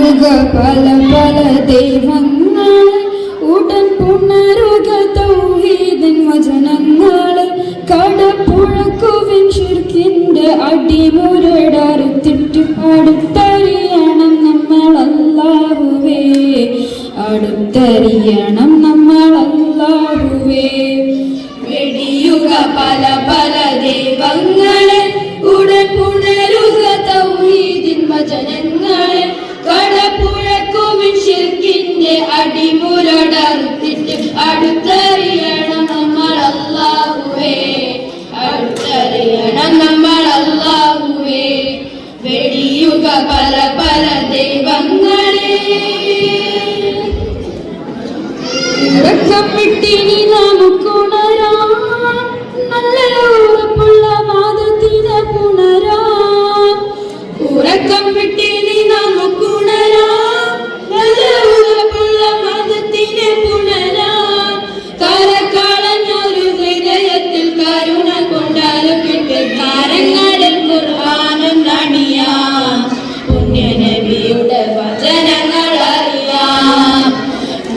പുണരുക പല പല ദൈവങ്ങൾ ഉടൻ പുണരുക തൗഹീദിൻ വചനങ്ങൾ കടപ്പുഴക്കുവിൻ ശിർക്കിന്റെ അടിമുരടറുത്തിട്ട് അടുത്തറിയണം നമ്മൾ അല്ലാഹുവേ അടുത്തറിയണം നമ്മൾ അല്ലാഹുവേ വെടിയുക പല പല ദൈവങ്ങളെ ഉടൻ പുണരുക തൗഹീദിൻ വചനങ്ങളെ കടപ്പുഴക്കുവിൻ ശിർക്കിന്റെ അടിമുരടറുത്തിട്ട് അടുത്തറിയണം നമ്മൾ അല്ലാഹുവേ അടുത്തറിയണം നമ്മൾ അല്ലാഹുവേ വെടിയുക പല പല ദൈവങ്ങളെ ഉറക്കമിട്ടിനി നമുക്കുണരാം നല്ല ഉറപ്പുള്ള വാദത്തിനെ പുണരാം ഉറക്കം വിട്ടിനി നമുക്കുണരാം നല്ല ഉറപ്പുള്ള വാദത്തിനെ പുണരാം കരകളഞ്ഞൊരു ഹൃദയത്തിൽ കരുണ കൊണ്ടാലുകിട്ട് താരങ്ങളിൽ ഖുർആനും നണിയാം പുണ്യനബിയുടെ വചനങ്ങൾ അറിയാം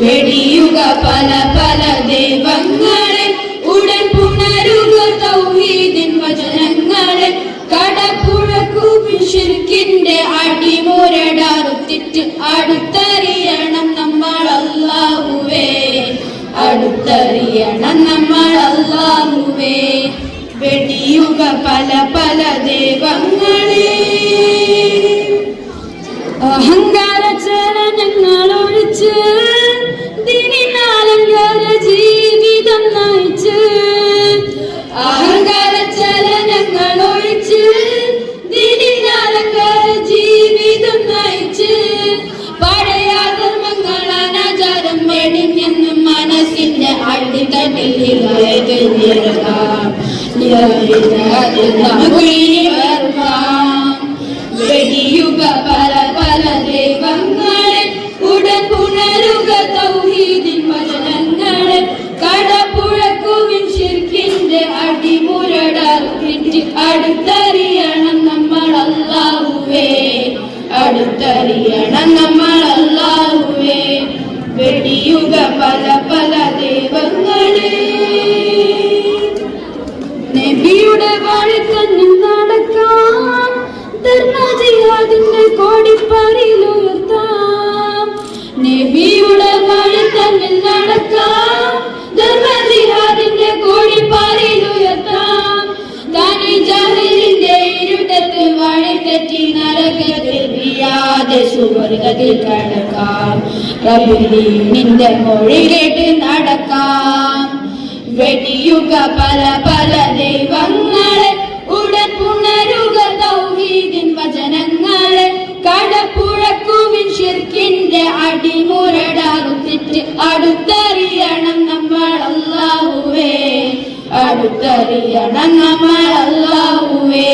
വെടിയുക പല പല ദൈവങ്ങളെ ഉടൻ പുണരുക തൗഹീദിൻ വചനങ്ങളെ കടപ്പുഴക്കുവിൻ ശിർക്കിന്റെ അടിമുരടറുത്തിട്ട് അടുത്തറിയണം നമ്മൾ അല്ലാഹുവേ അടുത്തറിയണം നമ്മൾ അല്ലാഹുവേ വെടിയുക പല പല ദൈവങ്ങളെ അഹങ്കാര ചലനങ്ങൾ ഒഴിച്ച് ദിനാലങ്കാര ജീവിതം നയിച്ച് അഹങ്കാര ചലനങ്ങൾ ഒഴിച്ച് ദിനാലങ്കാര ജീവിതം നയിച്ച് പഴയ ധർമ്മങ്ങൾ അനാചാരം വെടിഞ്ഞെന്ന് മനസ്സിന്റെ അടിത്തട്ടിൽ വെടിയുക പല പല ദൈവങ്ങളെ ഉടൻ പുണരുക തൗഹീദിൻ വചനങ്ങളെ കടപ്പുഴക്കുവിൻ ശിർക്കിന്റെ അടിമുരടറുത്തിട്ട് അടുത്തറിയണം നമ്മൾ അല്ലാഹുവേ അടുത്തറിയണം നമ്മൾ അല്ലാഹുവേ വെടിയുക പല പല ദൈവങ്ങളെ നബിയുടെ വഴി തന്നെ നടക്കാം ജിഹാദിന്റെ കോടിപ്പറിയിലുയർത്താം നബിയുടെ വഴി തന്നെ നടക്കാം ജിഹാദിന്റെ കോടിപ്പറിയിലുയർത്താം തനി ജഹലിന്റെ ഇരുട്ടത്തിൽ വഴി തെറ്റി നരകത്തിൽ വീഴാതെ സുവർഗത്തിൽ കടക്കാം റബ്ബിന്റെ മൊഴി കേട്ട് നടക്കാം വെടിയുക പല പല ദൈവങ്ങളെ ഉടൻ പുണരുക തൗഹീദിൻ വചനങ്ങളെ കടപ്പുഴക്കുവിൻ ശിർക്കിന്റെ അടിമുരടറുത്തിട്ട് അടുത്തറിയണം നമ്മൾ അല്ലാഹുവേ അടുത്തറിയണം നമ്മൾ അല്ലാഹുവേ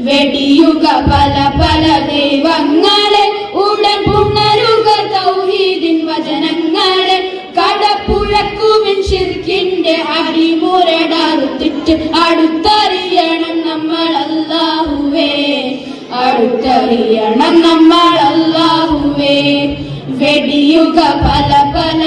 വെടിയുക പല പല ദൈവങ്ങളെ ഉടൻ പുണരുക തൗഹീദിൻ വചനങ്ങളെ കടപ്പുഴക്കുവിൻ ശിർക്കിന്റെ അടിമുരടറുത്തിട്ട് അടുത്തറിയണം നമ്മൾ അല്ലാഹുവേ അടുത്തറിയണം നമ്മൾ അല്ലാഹുവേ വെടിയുക പല പല